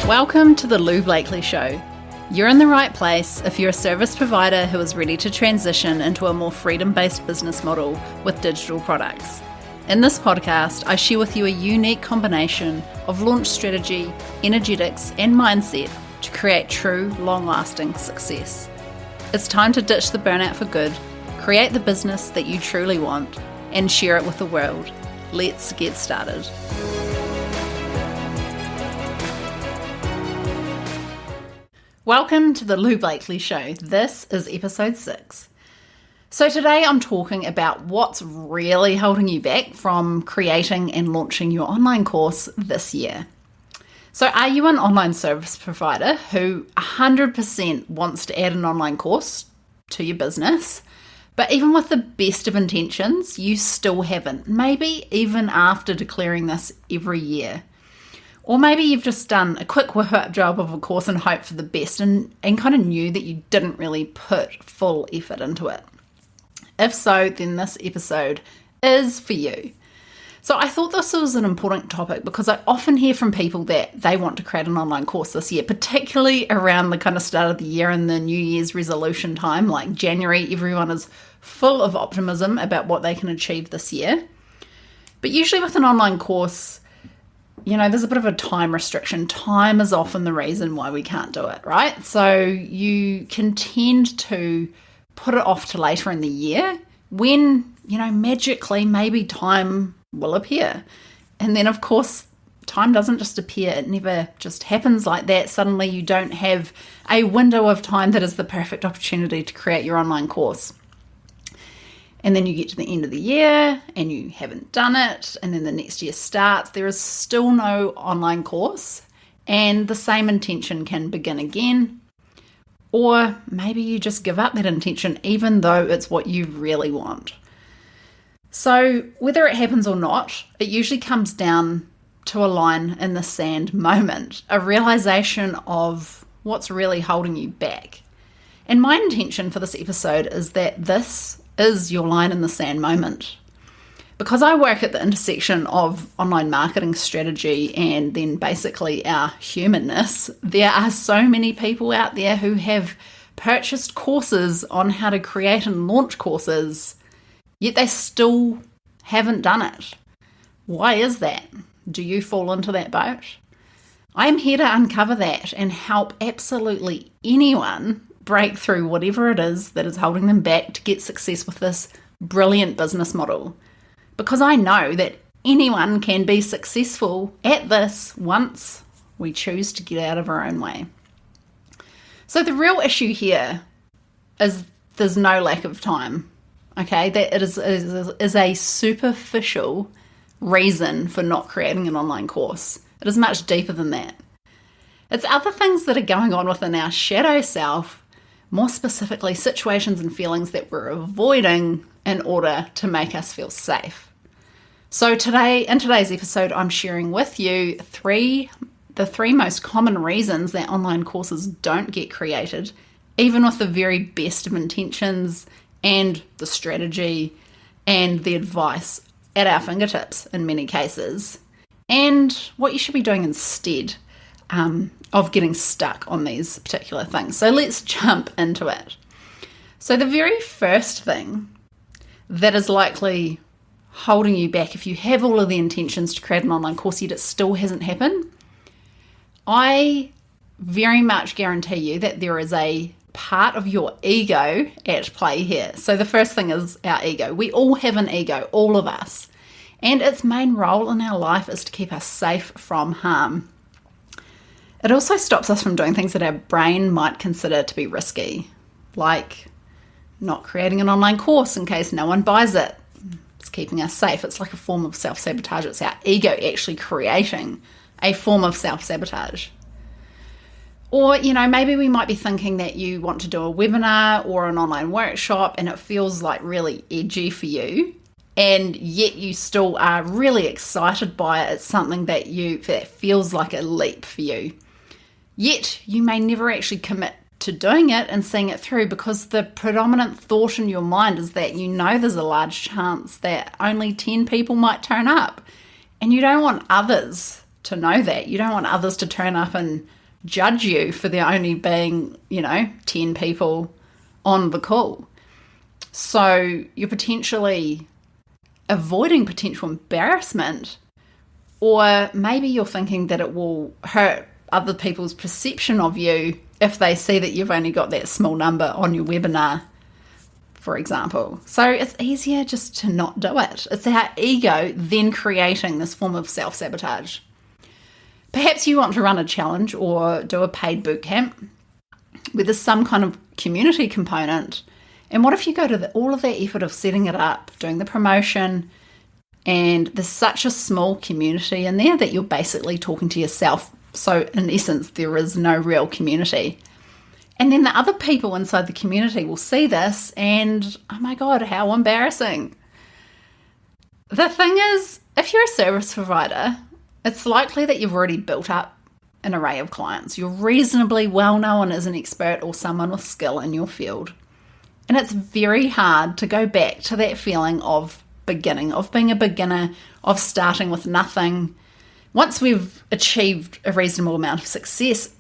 Welcome to the Lou Blakely Show. You're in the right place if you're a service provider who is ready to transition into a more freedom-based business model with digital products. In this podcast, I share with you a unique combination of launch strategy, energetics, and mindset to create true, long-lasting success. It's time to ditch the burnout for good, create the business that you truly want, and share it with the world. Let's get started. Welcome to the Lou Blakely Show. This is episode 6. So today I'm talking about what's really holding you back from creating and launching your online course this year. So are you an online service provider who 100% wants to add an online course to your business, but even with the best of intentions, you still haven't, maybe even after declaring this every year? Or maybe you've just done a quick whip-up job of a course and hoped for the best and kind of knew that you didn't really put full effort into it. If so, then this episode is for you. So I thought this was an important topic because I often hear from people that they want to create an online course this year, particularly around the kind of start of the year and the New Year's resolution time, like January. Everyone is full of optimism about what they can achieve this year. But usually with an online course, there's a bit of a time restriction. Time is often the reason why we can't do it, right? So you can tend to put it off to later in the year when, magically maybe time will appear. And then, of course, time doesn't just appear. It never just happens like that. Suddenly you don't have a window of time that is the perfect opportunity to create your online course. And then you get to the end of the year and you haven't done it, and then the next year starts. There is still no online course, and the same intention can begin again. Or maybe you just give up that intention even though it's what you really want. So whether it happens or not, it usually comes down to a line in the sand moment, a realization of what's really holding you back. And my intention for this episode is that this is your line in the sand moment. Because I work at the intersection of online marketing strategy and then basically our humanness, there are so many people out there who have purchased courses on how to create and launch courses, yet they still haven't done it. Why is that? Do you fall into that boat? I'm here to uncover that and help absolutely anyone break through whatever it is that is holding them back to get success with this brilliant business model. Because I know that anyone can be successful at this once we choose to get out of our own way. So the real issue here is there's no lack of time. Okay, that it is a superficial reason for not creating an online course. It is much deeper than that. It's other things that are going on within our shadow self, more specifically situations and feelings that we're avoiding in order to make us feel safe. So in today's episode, I'm sharing with you the three most common reasons that online courses don't get created, even with the very best of intentions and the strategy and the advice at our fingertips in many cases, and what you should be doing instead of getting stuck on these particular things. So let's jump into it. So the very first thing that is likely holding you back, if you have all of the intentions to create an online course yet it still hasn't happened, I very much guarantee you that there is a part of your ego at play here. So the first thing is our ego. We all have an ego, all of us. And its main role in our life is to keep us safe from harm. It also stops us from doing things that our brain might consider to be risky, like not creating an online course in case no one buys it. It's keeping us safe. It's like a form of self-sabotage. It's our ego actually creating a form of self-sabotage. Or, maybe we might be thinking that you want to do a webinar or an online workshop and it feels like really edgy for you, and yet you still are really excited by it. It's something that feels like a leap for you. Yet you may never actually commit to doing it and seeing it through because the predominant thought in your mind is that there's a large chance that only 10 people might turn up. And you don't want others to know that. You don't want others to turn up and judge you for there only being, 10 people on the call. So you're potentially avoiding potential embarrassment, or maybe you're thinking that it will hurt other people's perception of you if they see that you've only got that small number on your webinar, for example. So it's easier just to not do it. It's our ego then creating this form of self-sabotage. Perhaps you want to run a challenge or do a paid bootcamp where there's some kind of community component. And what if you go to all of that effort of setting it up, doing the promotion, and there's such a small community in there that you're basically talking to yourself. So in essence, there is no real community. And then the other people inside the community will see this and, oh my God, how embarrassing. The thing is, if you're a service provider, it's likely that you've already built up an array of clients. You're reasonably well known as an expert or someone with skill in your field. And it's very hard to go back to that feeling of beginning, of being a beginner, of starting with nothing. Once we've achieved a reasonable amount of success,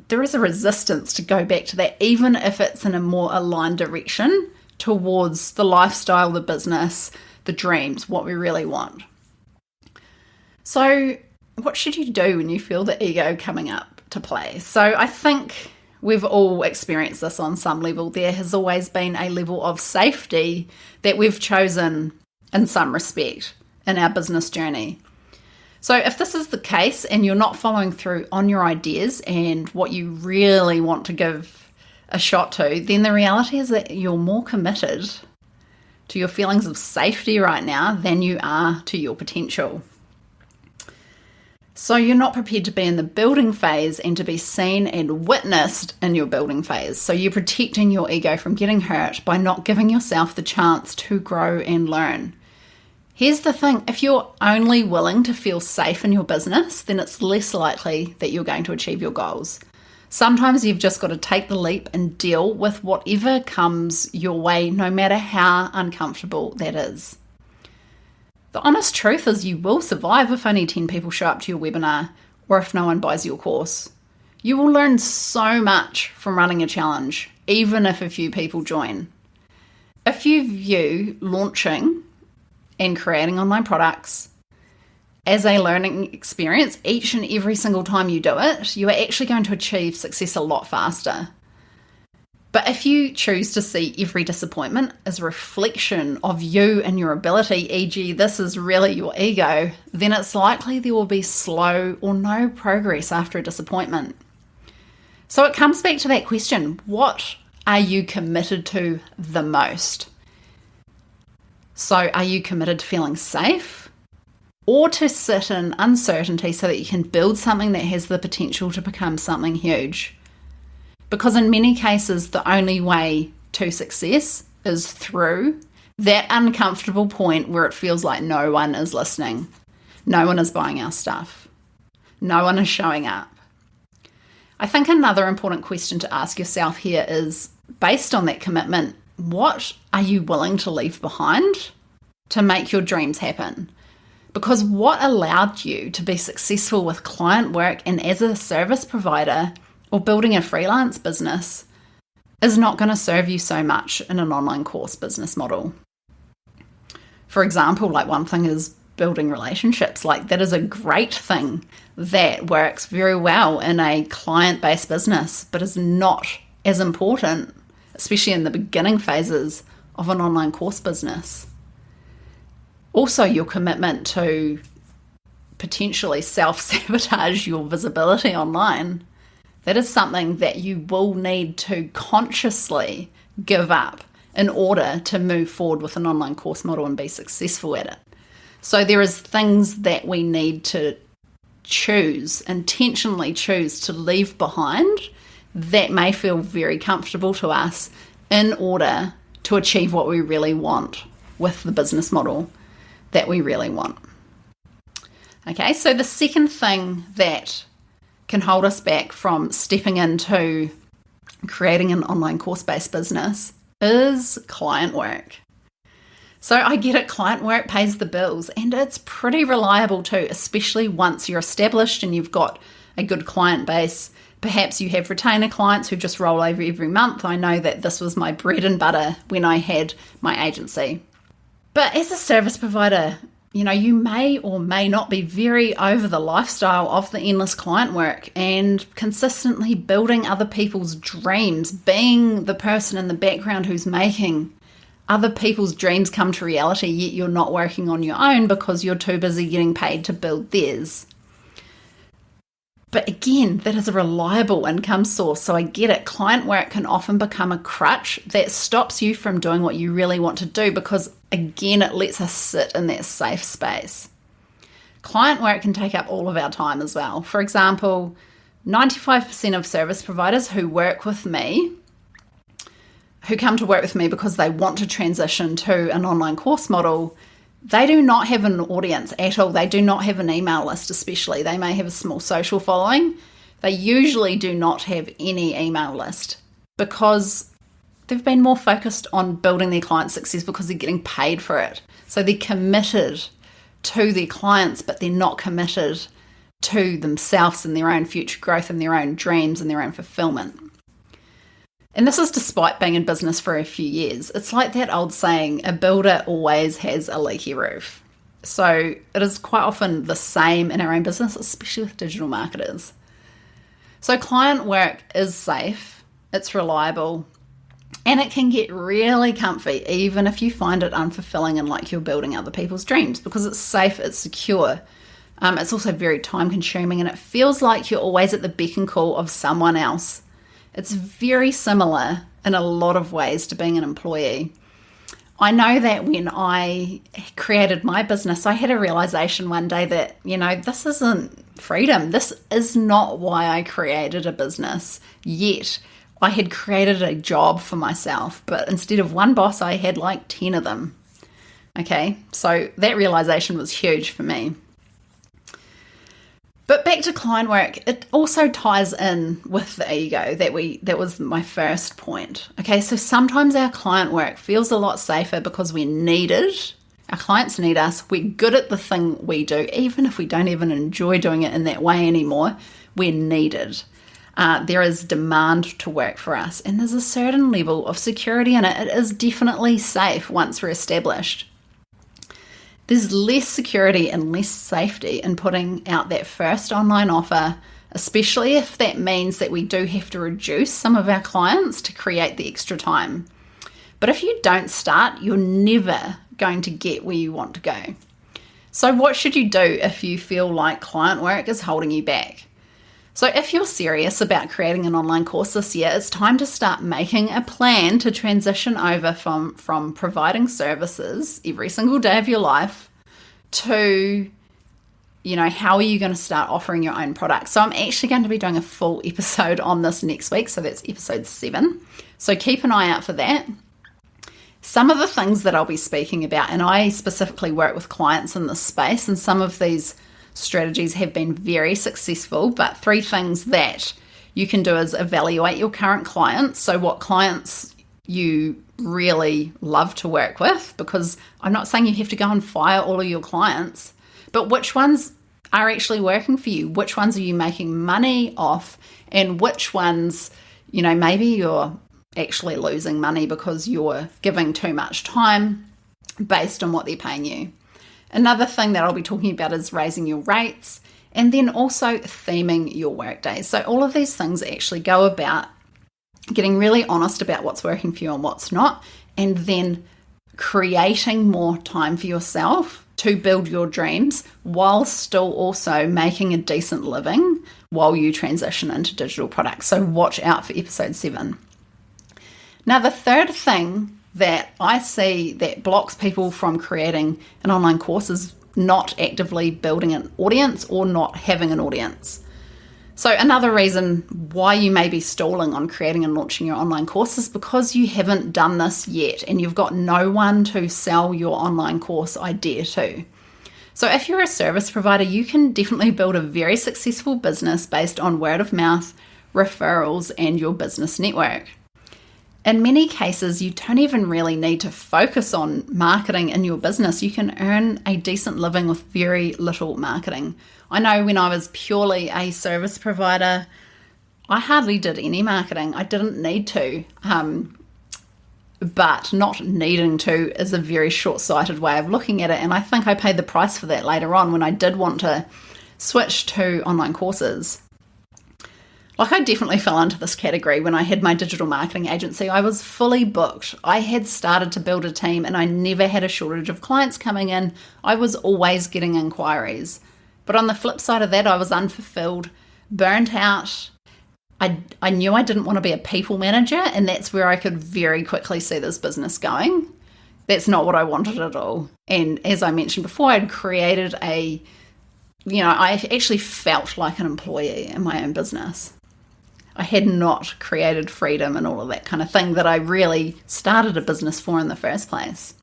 there is a resistance to go back to that, even if it's in a more aligned direction towards the lifestyle, the business, the dreams, what we really want. So what should you do when you feel the ego coming up to play? So I think we've all experienced this on some level. There has always been a level of safety that we've chosen in some respect in our business journey. So if this is the case and you're not following through on your ideas and what you really want to give a shot to, then the reality is that you're more committed to your feelings of safety right now than you are to your potential. So you're not prepared to be in the building phase and to be seen and witnessed in your building phase. So you're protecting your ego from getting hurt by not giving yourself the chance to grow and learn. Here's the thing, if you're only willing to feel safe in your business, then it's less likely that you're going to achieve your goals. Sometimes you've just got to take the leap and deal with whatever comes your way, no matter how uncomfortable that is. The honest truth is you will survive if only 10 people show up to your webinar or if no one buys your course. You will learn so much from running a challenge, even if a few people join. If you view launching and creating online products as a learning experience each and every single time you do it, you are actually going to achieve success a lot faster. But if you choose to see every disappointment as a reflection of you and your ability, e.g. this is really your ego, then it's likely there will be slow or no progress after a disappointment. So it comes back to that question, what are you committed to the most? So are you committed to feeling safe or to sit in uncertainty so that you can build something that has the potential to become something huge? Because in many cases, the only way to success is through that uncomfortable point where it feels like no one is listening. No one is buying our stuff. No one is showing up. I think another important question to ask yourself here is, based on that commitment, what are you willing to leave behind to make your dreams happen? Because what allowed you to be successful with client work and as a service provider or building a freelance business is not going to serve you so much in an online course business model. For example, like one thing is building relationships. Like that is a great thing that works very well in a client-based business, but is not as important, especially in the beginning phases of an online course business. Also, your commitment to potentially self-sabotage your visibility online, that is something that you will need to consciously give up in order to move forward with an online course model and be successful at it. So there is things that we need to intentionally choose to leave behind that may feel very comfortable to us in order to achieve what we really want with the business model that we really want. Okay, so the second thing that can hold us back from stepping into creating an online course-based business is client work. So I get it, client work pays the bills and it's pretty reliable too, especially once you're established and you've got a good client base. Perhaps you have retainer clients who just roll over every month. I know that this was my bread and butter when I had my agency. But as a service provider, you may or may not be very over the lifestyle of the endless client work and consistently building other people's dreams, being the person in the background who's making other people's dreams come to reality, yet you're not working on your own because you're too busy getting paid to build theirs. But again, that is a reliable income source, so I get it. Client work can often become a crutch that stops you from doing what you really want to do because, again, it lets us sit in that safe space. Client work can take up all of our time as well. For example, 95% of service providers who work with me, who come to work with me because they want to transition to an online course model, they do not have an audience at all. They do not have an email list especially. They may have a small social following. They usually do not have any email list because they've been more focused on building their client success because they're getting paid for it. So they're committed to their clients, but they're not committed to themselves and their own future growth and their own dreams and their own fulfillment. And this is despite being in business for a few years. It's like that old saying, a builder always has a leaky roof. So it is quite often the same in our own business, especially with digital marketers. So client work is safe, it's reliable, and it can get really comfy, even if you find it unfulfilling and like you're building other people's dreams, because it's safe, it's secure. It's also very time consuming, and it feels like you're always at the beck and call of someone else. It's very similar in a lot of ways to being an employee. I know that when I created my business, I had a realization one day that, this isn't freedom. This is not why I created a business. Yet I had created a job for myself, but instead of one boss, I had like 10 of them. Okay, so that realization was huge for me. But back to client work, it also ties in with the ego that was my first point. Okay, so sometimes our client work feels a lot safer because we're needed. Our clients need us. We're good at the thing we do, even if we don't even enjoy doing it in that way anymore. We're needed. There is demand to work for us, and there's a certain level of security in it. It is definitely safe once we're established. There's less security and less safety in putting out that first online offer, especially if that means that we do have to reduce some of our clients to create the extra time. But if you don't start, you're never going to get where you want to go. So what should you do if you feel like client work is holding you back? So if you're serious about creating an online course this year, it's time to start making a plan to transition over from providing services every single day of your life to, how are you going to start offering your own products? So I'm actually going to be doing a full episode on this next week. So that's episode 7. So keep an eye out for that. Some of the things that I'll be speaking about, and I specifically work with clients in this space, and some of these strategies have been very successful, but 3 things that you can do is evaluate your current clients. So what clients you really love to work with, because I'm not saying you have to go and fire all of your clients, but which ones are actually working for you? Which ones are you making money off? And which ones, maybe you're actually losing money because you're giving too much time based on what they're paying you. Another thing that I'll be talking about is raising your rates, and then also theming your workdays. So all of these things actually go about getting really honest about what's working for you and what's not, and then creating more time for yourself to build your dreams while still also making a decent living while you transition into digital products. So watch out for episode 7. Now, the third thing that I see that blocks people from creating an online course is not actively building an audience or not having an audience. So another reason why you may be stalling on creating and launching your online course is because you haven't done this yet and you've got no one to sell your online course idea to. So if you're a service provider, you can definitely build a very successful business based on word of mouth, referrals, and your business network. In many cases, you don't even really need to focus on marketing in your business. You can earn a decent living with very little marketing. I know when I was purely a service provider, I hardly did any marketing. I didn't need to. But not needing to is a very short-sighted way of looking at it. And I think I paid the price for that later on when I did want to switch to online courses. Like, I definitely fell into this category when I had my digital marketing agency. I was fully booked. I had started to build a team and I never had a shortage of clients coming in. I was always getting inquiries. But on the flip side of that, I was unfulfilled, burnt out. I knew I didn't want to be a people manager, and that's where I could very quickly see this business going. That's not what I wanted at all. And as I mentioned before, I'd created I actually felt like an employee in my own business. I had not created freedom and all of that kind of thing that I really started a business for in the first place.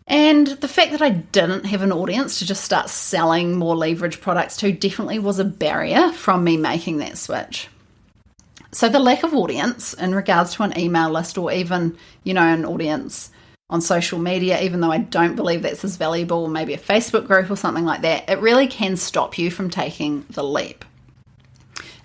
And the fact that I didn't have an audience to just start selling more leverage products to definitely was a barrier from me making that switch. So the lack of audience in regards to an email list or even, an audience on social media, even though I don't believe that's as valuable, maybe a Facebook group or something like that, it really can stop you from taking the leap.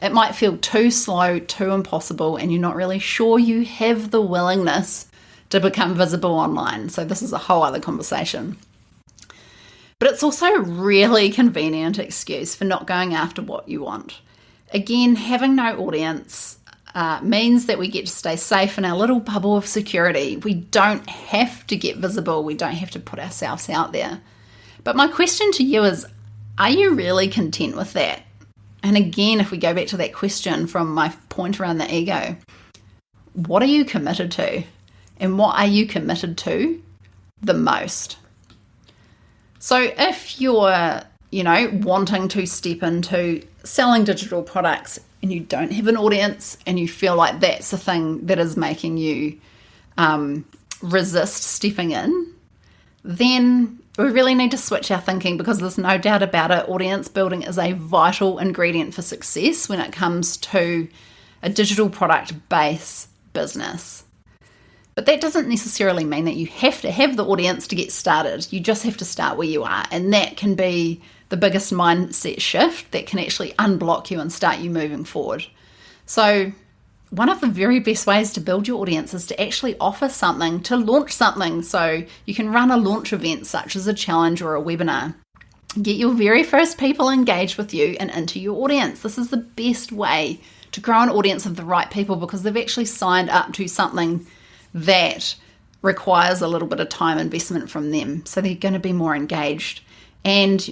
It might feel too slow, too impossible, and you're not really sure you have the willingness to become visible online. So this is a whole other conversation. But it's also a really convenient excuse for not going after what you want. Again, having no audience means that we get to stay safe in our little bubble of security. We don't have to get visible. We don't have to put ourselves out there. But my question to you is, are you really content with that? And again, if we go back to that question from my point around the ego, what are you committed to? And what are you committed to the most? So if you're, wanting to step into selling digital products and you don't have an audience and you feel like that's the thing that is making you resist stepping in, then we really need to switch our thinking, because there's no doubt about it, audience building is a vital ingredient for success when it comes to a digital product-based business. But that doesn't necessarily mean that you have to have the audience to get started. You just have to start where you are. And that can be the biggest mindset shift that can actually unblock you and start you moving forward. So one of the very best ways to build your audience is to actually offer something, to launch something. So you can run a launch event such as a challenge or a webinar. Get your very first people engaged with you and into your audience. This is the best way to grow an audience of the right people, because they've actually signed up to something that requires a little bit of time investment from them. So they're going to be more engaged. And,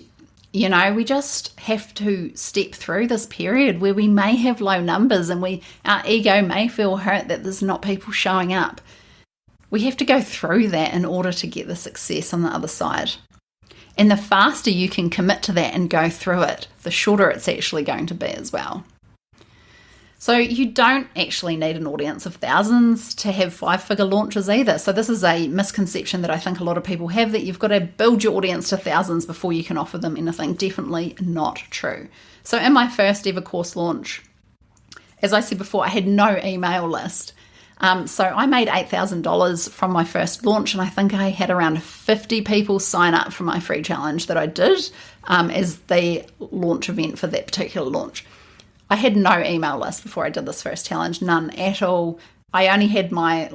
we just have to step through this period where we may have low numbers and our ego may feel hurt that there's not people showing up. We have to go through that in order to get the success on the other side. And the faster you can commit to that and go through it, the shorter it's actually going to be as well. So you don't actually need an audience of thousands to have 5-figure launches either. So this is a misconception that I think a lot of people have, that you've got to build your audience to thousands before you can offer them anything. Definitely not true. So in my first ever course launch, as I said before, I had no email list. So I made $8,000 from my first launch, and I think I had around 50 people sign up for my free challenge that I did as the launch event for that particular launch. I had no email list before I did this first challenge, none at all. I only had my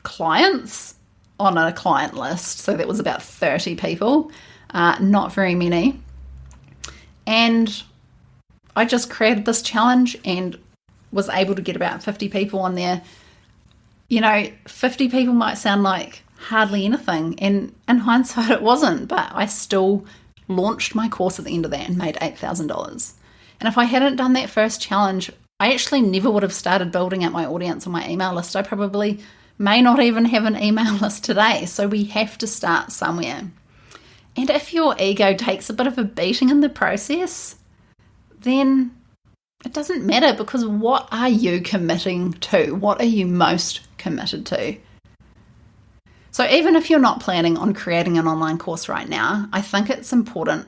clients on a client list, so that was about 30 people, not very many. And I just created this challenge and was able to get about 50 people on there. 50 people might sound like hardly anything, and in hindsight it wasn't, but I still launched my course at the end of that and made $8,000. And if I hadn't done that first challenge, I actually never would have started building out my audience on my email list. I probably may not even have an email list today. So we have to start somewhere. And if your ego takes a bit of a beating in the process, then it doesn't matter, because what are you committing to? What are you most committed to? So even if you're not planning on creating an online course right now, I think it's important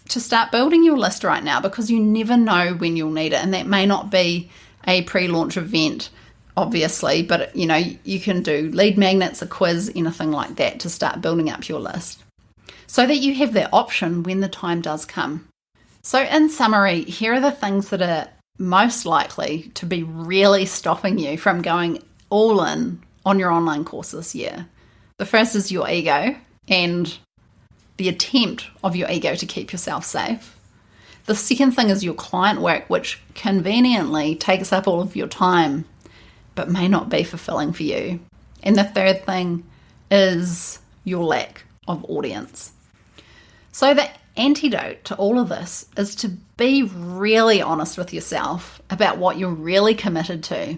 to start building your list right now, because you never know when you'll need it. And that may not be a pre-launch event obviously, but you can do lead magnets, a quiz, anything like that to start building up your list so that you have that option when the time does come. So in summary, here are the things that are most likely to be really stopping you from going all in on your online course this year. The first is your ego and the attempt of your ego to keep yourself safe. The second thing is your client work, which conveniently takes up all of your time, but may not be fulfilling for you. And the third thing is your lack of audience. So the antidote to all of this is to be really honest with yourself about what you're really committed to.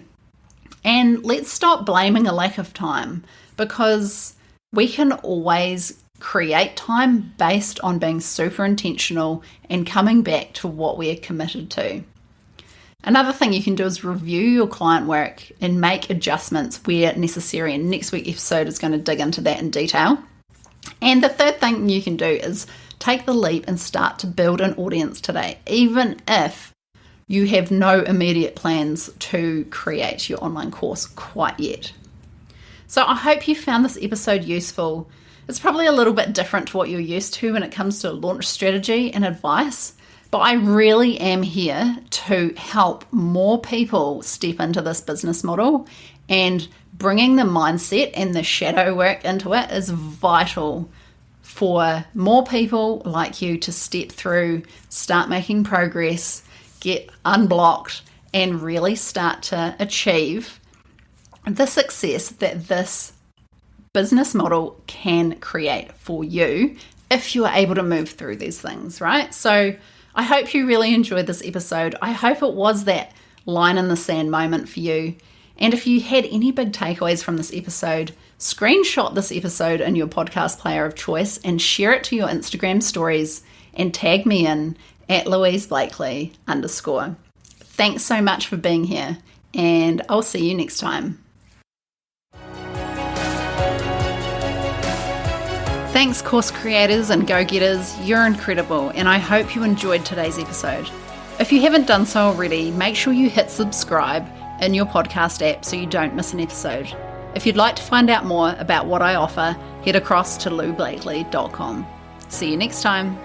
And let's stop blaming a lack of time, because we can always create time based on being super intentional and coming back to what we're committed to. Another thing you can do is review your client work and make adjustments where necessary. And next week's episode is going to dig into that in detail. And the third thing you can do is take the leap and start to build an audience today, even if you have no immediate plans to create your online course quite yet. So I hope you found this episode useful. It's probably a little bit different to what you're used to when it comes to launch strategy and advice, but I really am here to help more people step into this business model, and bringing the mindset and the shadow work into it is vital for more people like you to step through, start making progress, get unblocked, and really start to achieve the success that this business model can create for you if you are able to move through these things, right? So I hope you really enjoyed this episode. I hope it was that line in the sand moment for you. And if you had any big takeaways from this episode, screenshot this episode in your podcast player of choice and share it to your Instagram stories and tag me in at @LouiseBlakely_. Thanks so much for being here, and I'll see you next time. Thanks, course creators and go-getters. You're incredible, and I hope you enjoyed today's episode. If you haven't done so already, make sure you hit subscribe in your podcast app so you don't miss an episode. If you'd like to find out more about what I offer, head across to loublakely.com. See you next time.